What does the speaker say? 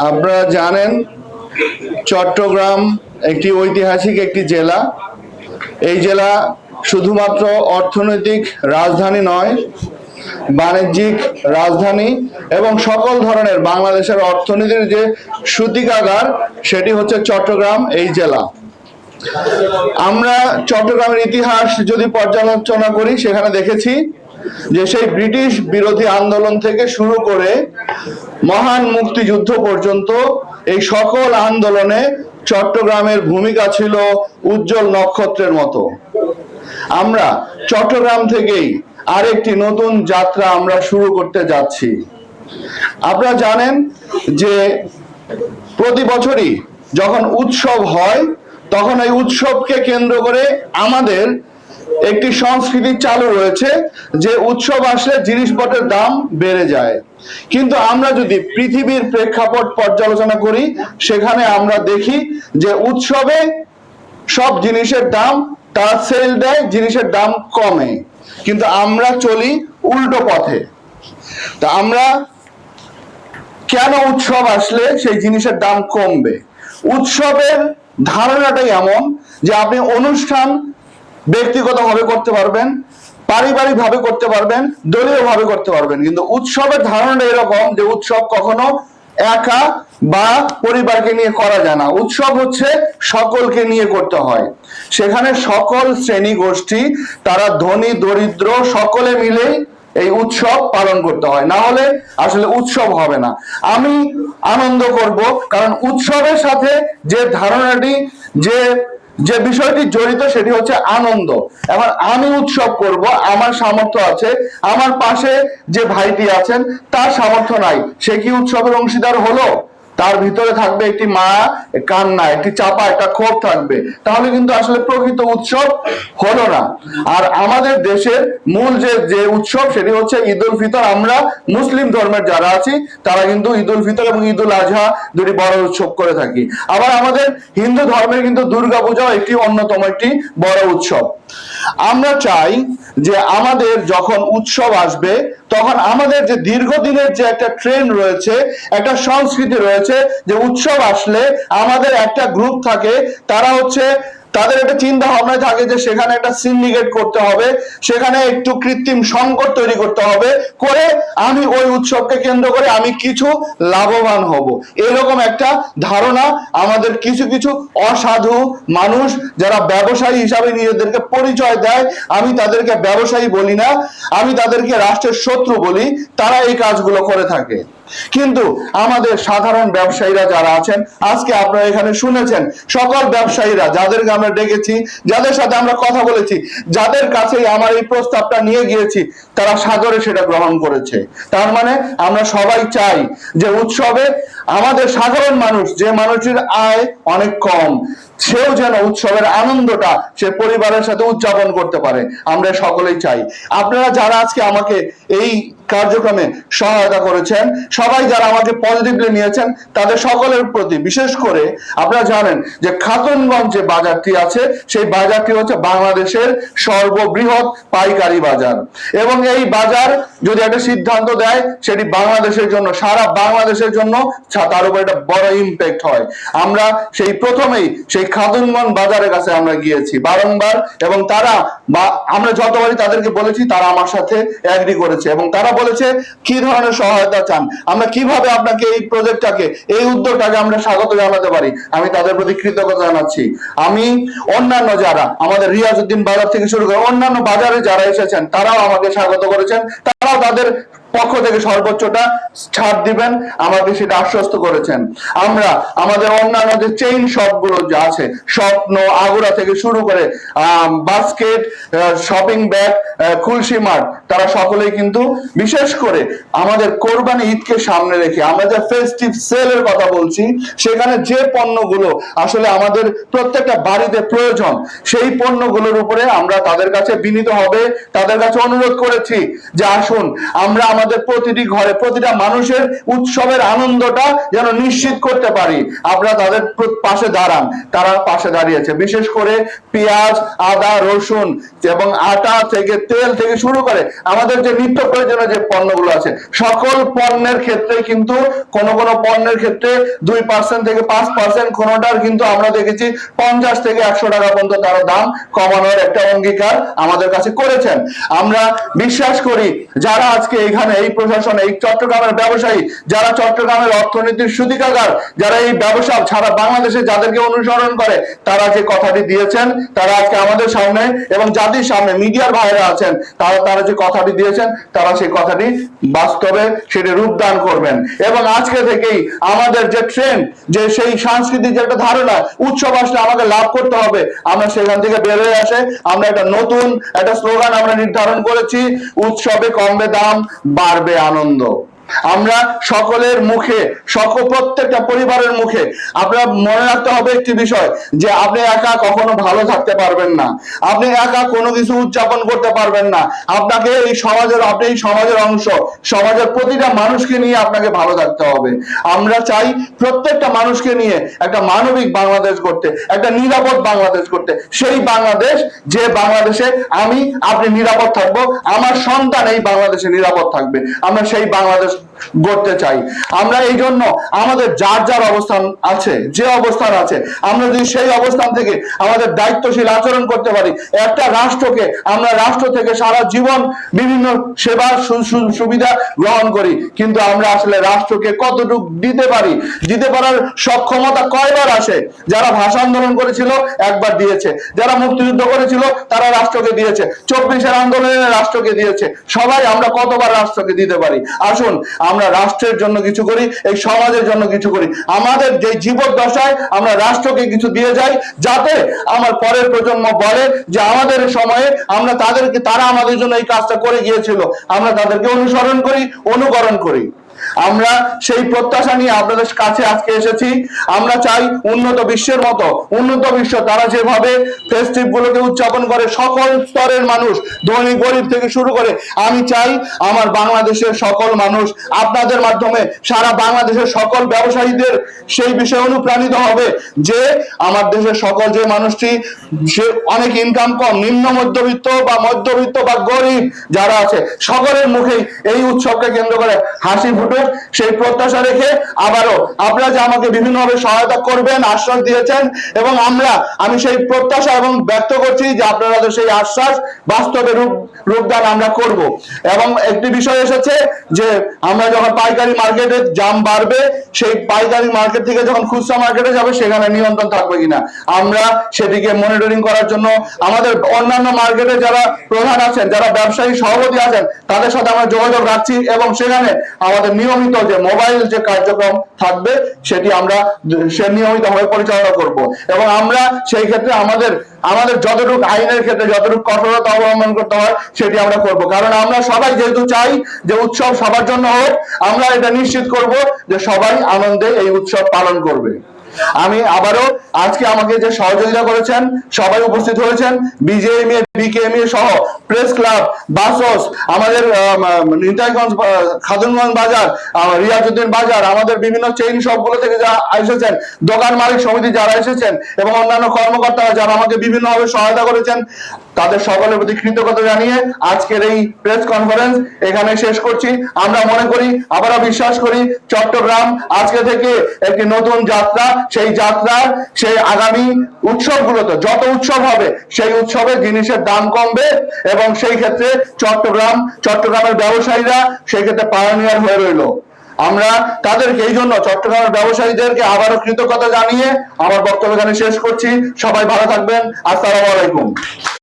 আপনারা জানেন চট্টগ্রাম একটি ঐতিহাসিক একটি জেলা। এই জেলা শুধুমাত্র অর্থনৈতিক রাজধানী নয়, বাণিজ্যিক রাজধানী এবং সকল ধরনের বাংলাদেশের অর্থনীতির যে সূতিকাগার সেটি হচ্ছে চট্টগ্রাম এই জেলা। আমরা চট্টগ্রামের ইতিহাস যদি পর্যালোচনা করি সেখানে দেখেছি যে সেই ব্রিটিশ বিরোধী আন্দোলন থেকে শুরু করে মহান মুক্তিযুদ্ধ পর্যন্ত এই সকল আন্দোলনে চট্টগ্রামের ভূমিকা ছিল উজ্জ্বল নক্ষত্রের মতো। আমরা চট্টগ্রাম থেকেই আরেকটি নতুন যাত্রা আমরা শুরু করতে যাচ্ছি। আপনারা জানেন যে প্রতি বছরই যখন উৎসব হয় তখন এই উৎসবকে কেন্দ্র করে আমাদের একটি সংস্কৃতি চালু রয়েছে যে উৎসব আসলে জিনিসপত্রের দাম বেড়ে যায়। কিন্তু আমরা যদি পৃথিবীর প্রেক্ষাপট পর্যালোচনা করি সেখানে আমরা দেখি যে উৎসবে সব জিনিসের দাম তারা সেল দেয়, জিনিসের দাম কমে, কিন্তু আমরা চলি উল্টো পথে। তা আমরা কেন উৎসব আসলে সেই জিনিসের দাম কমবে? উৎসবের ধারণাটাই এমন যে আপনি অনুষ্ঠান ব্যক্তিগতভাবে করতে পারবেন, পারিবারিক ভাবে করতে পারবেন, দলীয় ভাবে করতে পারবেন, কিন্তু উৎসবের ধারণা এরকম যে উৎসব কখনো একা বা পরিবারকে নিয়ে করা যায় না। উৎসব হচ্ছে সকলকে নিয়ে করতে হয়। সেখানে সকল শ্রেণী গোষ্ঠী, তারা ধনী দরিদ্র সকলে মিলে এই উৎসব পালন করতে হয়, না হলে আসলে উৎসব হবে না। আমি আনন্দ করব কারণ উৎসবের সাথে যে ধারণাটি যে বিষয়টি জড়িত সেটি হচ্ছে আনন্দ। এবার আমি উৎসব করব, আমার সামর্থ্য আছে, আমার পাশে যে ভাইটি আছেন তার সামর্থ্য নাই, সে কি উৎসবের অংশীদার হলো? তার ভিতরে থাকবে একটি মায়া, কান্না, একটি চাপা, একটা ক্ষোভ থাকবে, তাহলে কিন্তু আসলে প্রকৃত উৎসব হলো না। আর আমাদের দেশের মূল যে উৎসব সেটি হচ্ছে ঈদ উল ফিতর। আমরা মুসলিম ধর্মের যারা আছি তারা কিন্তু ঈদ উল ফিতর এবং ঈদ উল আজহা দুটি বড় উৎসব করে থাকি। আবার আমাদের হিন্দু ধর্মের কিন্তু দুর্গা পূজাও একটি অন্যতম একটি বড় উৎসব। আমরা চাই যে আমাদের যখন উৎসব আসবে তখন আমাদের যে দীর্ঘদিনের যে একটা ট্রেন্ড রয়েছে, একটা সংস্কৃতি রয়েছে যে উৎসব আসলে আমাদের একটা গ্রুপ থাকে, তারা হচ্ছে তাদের একটা চিন্তা ভাবনা থাকে যে সেখানে একটা সিন্ডিকেট করতে হবে, সেখানে একটু কৃত্রিম সংকট তৈরি করতে হবে, করে আমি ওই উৎসবকে কেন্দ্র করে আমি কিছু লাভবান হব। এরকম একটা ধারণা আমাদের কিছু কিছু অসাধু মানুষ যারা ব্যবসায়ী হিসাবে নিজেদেরকে পরিচয় দেয়, আমি তাদেরকে ব্যবসায়ী বলি না, আমি তাদেরকে রাষ্ট্রের শত্রু বলি, তারা এই কাজগুলো করে থাকে। কিন্তু আমাদের সাধারণ ব্যবসায়ীরা যারা আছেন, আজকে আপনারা এখানে শুনেছেন সকল ব্যবসায়ীরা যাদেরকে আমরা ডেকেছি, যাদের সাথে আমরা কথা বলেছি, যাদের কাছে আমার এই প্রস্তাবটা নিয়ে গিয়েছি, তারা সাদরে সেটা গ্রহণ করেছে। তার মানে আমরা সবাই চাই যে উৎসবে আমাদের সাধারণ মানুষ, যে মানুষের আয় অনেক কম, সেও যেন উৎসবের আনন্দটা সে পরিবারের সাথে উদযাপন করতে পারে, আমরা সকলেই চাই। আপনারা যারা আজকে আমাকে এই কার্যক্রমে সহায়তা করেছেন, সবাই যারা আমাকে পজিটিভলি নিয়েছেন, তাদের সকলের প্রতি বিশেষ করে আপনারা জানেন যে খাতুনগঞ্জ যে বাজারটি আছে সেই বাজারটি হচ্ছে বাংলাদেশের সর্ববৃহৎ পাইকারি বাজার, এবং এই বাজার যদি একটা সিদ্ধান্ত দেয় সেটি বাংলাদেশের জন্য, সারা বাংলাদেশের জন্য তার উপর একটা বড় ইম্প্যাক্ট হয়। আমরা সেই প্রথমেই সেই খাতুনগঞ্জ বাজারের কাছে আমরা গিয়েছি বারংবার, এবং তারা আমরা যতবারই তাদেরকে বলেছি তারা আমার সাথে এগ্রি করেছে, এবং তারা বলেছে কি ধরনের সহায়তা চান, আমরা কিভাবে আপনাকে এই প্রজেক্টটাকে, এই উদ্যোগটাকে আমরা স্বাগত জানাতে পারি। আমি তাদের প্রতি কৃতজ্ঞতা জানাচ্ছি। আমি অন্যান্য যারা আমাদের রিয়াজউদ্দিন বাজার থেকে শুরু করে অন্যান্য বাজারে যারা এসেছেন তারাও আমাকে স্বাগত করেছেন, তারাও তাদের পক্ষ থেকে সর্বোচ্চটা ছাড় দিবেন আমাকে সেটা আশ্বস্ত করেছেন। আমরা আমাদের অন্যান্য যে চেইন শপ গুলো যে আছে, স্বপ্ন, আগুরা থেকে শুরু করে basket, shopping bag, Khulshi mart, তারা সকলেই কিন্তু বিশেষ করে আমাদের কোরবানি ঈদকে সামনে রেখে আমরা যে ফেস্টিভ সেলের কথা বলছি, সেখানে যে পণ্যগুলো আসলে আমাদের প্রত্যেকটা বাড়িতে প্রয়োজন, সেই পণ্যগুলোর উপরে আমরা তাদের কাছে বিনীত হবে তাদের কাছে অনুরোধ করেছি যে আসুন আমরা আমাদের প্রতিটি ঘরে প্রতিটা মানুষের উৎসবের আনন্দটা যেন নিশ্চিত করতে পারি। আপনারা তাদের পাশে দাঁড়ান, তারা পাশে দাঁড়িয়েছে। বিশেষ করে পেঁয়াজ, আদা, রসুন এবং আটা থেকে তেল থেকে শুরু করে আমাদের যে নিত্য প্রয়োজনীয় যে পণ্যগুলো আছে, সকল পণ্যের ক্ষেত্রে কিন্তু কোন কোন পণ্যের ক্ষেত্রে 2% থেকে 5%, কোনটার কিন্তু আমরা দেখেছি 50 থেকে 100 টাকা পর্যন্ত তারা দাম কমানোর একটা অঙ্গীকার আমাদের কাছে করেছেন। আমরা বিশ্বাস করি যারা আজকে এখানে এই প্রশাসন, এই চট্টগ্রামের ব্যবসায়ী, যারা চট্টগ্রামের অর্থনীতির সুদিকাগার, যারা এই ব্যবসা সারা বাংলাদেশে যাদেরকে অনুসরণ করে, তারা যে কথাটি দিয়েছেন, তারা আজকে আমাদের সামনে এবং জাতির সামনে মিডিয়ার ভাইরা আছেন, তারা যে কথাটি দিয়েছেন, তারা সেই কথাটি বাস্তবে সেটি রূপদান করবেন। এবং আজকে থেকেই আমাদের যে ট্রেন্ড, যে সেই সাংস্কৃতিক যে একটা ধারণা, উৎসব আসলে আমাকে লাভ করতে হবে, আমরা সেখান থেকে বের হয়ে আসে আমরা একটা নতুন একটা স্লোগান আমরা নির্ধারণ করেছি, উৎসবে কমবে দাম, বাড়বে আনন্দ। আমরা সকলের মুখে, প্রত্যেকটা পরিবারের মুখে আপনারা মনে রাখতে হবে একটি বিষয়, যে আপনি একা কখনো ভালো থাকতে পারবেন না, আপনি একা কোনো কিছু উদযাপন করতে পারবেন না। আপনাকে এই সমাজের, আপনি এই সমাজের অংশ, সমাজের প্রতিটা মানুষকে নিয়ে আপনাকে ভালো থাকতে হবে। আমরা চাই প্রত্যেকটা মানুষকে নিয়ে একটা মানবিক বাংলাদেশ করতে, একটা নিরাপদ বাংলাদেশ করতে, সেই বাংলাদেশ যে বাংলাদেশে আমি আপনি নিরাপদ থাকবো, আমার সন্তান এই বাংলাদেশে নিরাপদ থাকবে, আমরা সেই বাংলাদেশ গড়তে চাই। আমরা এই জন্য আমাদের যার যার অবস্থান আছে, যে অবস্থান আছে, আমরা যদি সেই অবস্থান থেকে আমাদের দায়িত্বশীল আচরণ করতে পারি, একটা রাষ্ট্রকে আমরা রাষ্ট্র থেকে সারা জীবন বিভিন্ন সেবা সুবিধা গ্রহণ করি, কিন্তু আমরা আসলে রাষ্ট্রকে কতটুকু দিতে পারি, দিতে পারার সক্ষমতা কয়বার আসে? যারা ভাষা আন্দোলন করেছিল একবার দিয়েছে, যারা মুক্তিযুদ্ধ করেছিল তারা রাষ্ট্রকে দিয়েছে, 24-এর আন্দোলনে রাষ্ট্রকে দিয়েছে, সবাই আমরা কতবার রাষ্ট্রকে দিতে পারি? আসুন আমরা রাষ্ট্রের জন্য কিছু করি, এই সমাজের জন্য কিছু করি, আমাদের যে জীবদ্দশায় আমরা রাষ্ট্রকে কিছু দিয়ে যাই, যাতে আমার পরের প্রজন্ম বলে যে আমাদের সময়ে আমরা তারা আমাদের জন্য এই কাজটা করে গিয়েছিল, আমরা তাদেরকে অনুসরণ করি, অনুকরণ করি। আমরা সেই প্রত্যাশা নিয়ে আপনাদের কাছে আজকে এসেছি। আমরা চাই উন্নত বিশ্বের মতো, উন্নত বিশ্ব তারা যেভাবে ফেস্টিভ গুলোকে উদযাপন করে, সকল স্তরের মানুষ, ধনী গরিব থেকে শুরু করে, আমি চাই আমার বাংলাদেশের সকল মানুষ আপনাদের মাধ্যমে সারা বাংলাদেশের সকল ব্যবসায়ীদের সেই বিষয়ে অনুপ্রাণিত হবে যে আমার দেশের সকল যে মানুষটি সে অনেক ইনকাম কম, নিম্ন মধ্যবিত্ত বা গরিব যারা আছে, সকলের মুখেই এই উৎসবকে কেন্দ্র করে হাসি ফুটুক, সেই প্রত্যাশা রেখে আবারও আপনারা যে আমাকে বিভিন্নভাবে সহায়তা করবেন আশ্বাস দিয়েছেন, এবং আমি সেই প্রত্যাশা এবং ব্যক্ত করছি যে আপনারা সেই আশ্বাস বাস্তবে রূপদান আমরা করব। এবং একটি বিষয় এসেছে যে আমরা যখন পাইকারি মার্কেটে দাম বাড়বে, সেই পাইকারি মার্কেট থেকে যখন খুচরা মার্কেটে যাবে সেখানে নিয়ন্ত্রণ থাকবে কিনা, আমরা সেটিকে মনিটরিং করার জন্য আমাদের অন্যান্য মার্কেটে যারা প্রধান আছেন, যারা ব্যবসায়ী সভাপতি আছেন, তাদের সাথে আমরা যোগাযোগ রাখছি, এবং সেখানে আমাদের নিয়মিত যে মোবাইল যে কার্যক্রম থাকবে সেটি আমরা নিয়মিতভাবে পরিচালনা করব। এবং আমরা সেই ক্ষেত্রে আমাদের যতটুকু আইনের ক্ষেত্রে যতটুকু কঠোরতা অবলম্বন করতে হয় সেটি আমরা করব, কারণ আমরা সবাই যেহেতু চাই যে উৎসব সবার জন্য হোক, আমরা এটা নিশ্চিত করব যে সবাই আনন্দে এই উৎসব পালন করবে। আমি আবারও আজকে আমাকে যে সহযোগিতা করেছেন, সবাই উপস্থিত হয়েছেন, বিজেএমএ, বিকেএমএ সহ প্রেস ক্লাব, বাসস, আমাদের নিতাইগঞ্জ, খাতুনগঞ্জ বাজার, রিয়াজউদ্দিন বাজার, আমাদের বিভিন্ন চেইন শপগুলো থেকে যারা এসেছেন, দোকান মালিক সমিতি যারা এসেছেন, এবং অন্যান্য কর্মকর্তারা যারা আমাকে বিভিন্নভাবে সহায়তা করেছেন, তাদের সকলের প্রতি কৃতজ্ঞতা জানিয়ে আজকের এই প্রেস কনফারেন্স এখানে শেষ করছি। আমরা মনে করি, আবারও বিশ্বাস করি, চট্টগ্রাম আজকে থেকে একটি নতুন যাত্রা, সেই আগামী উৎসবগুলোতে যত উৎসব হবে সেই উৎসবে জিনিসের দাম কমবে, এবং সেই ক্ষেত্রে চট্টগ্রামের ব্যবসায়ীরা সেই ক্ষেত্রে পায়োনিয়ার হয়ে রইল। আমরা তাদেরকে এই জন্য চট্টগ্রামের ব্যবসায়ীদেরকে আবারও কৃতজ্ঞতা জানিয়ে আমার বক্তব্য এখানে শেষ করছি। সবাই ভালো থাকবেন। আসসালামু আলাইকুম।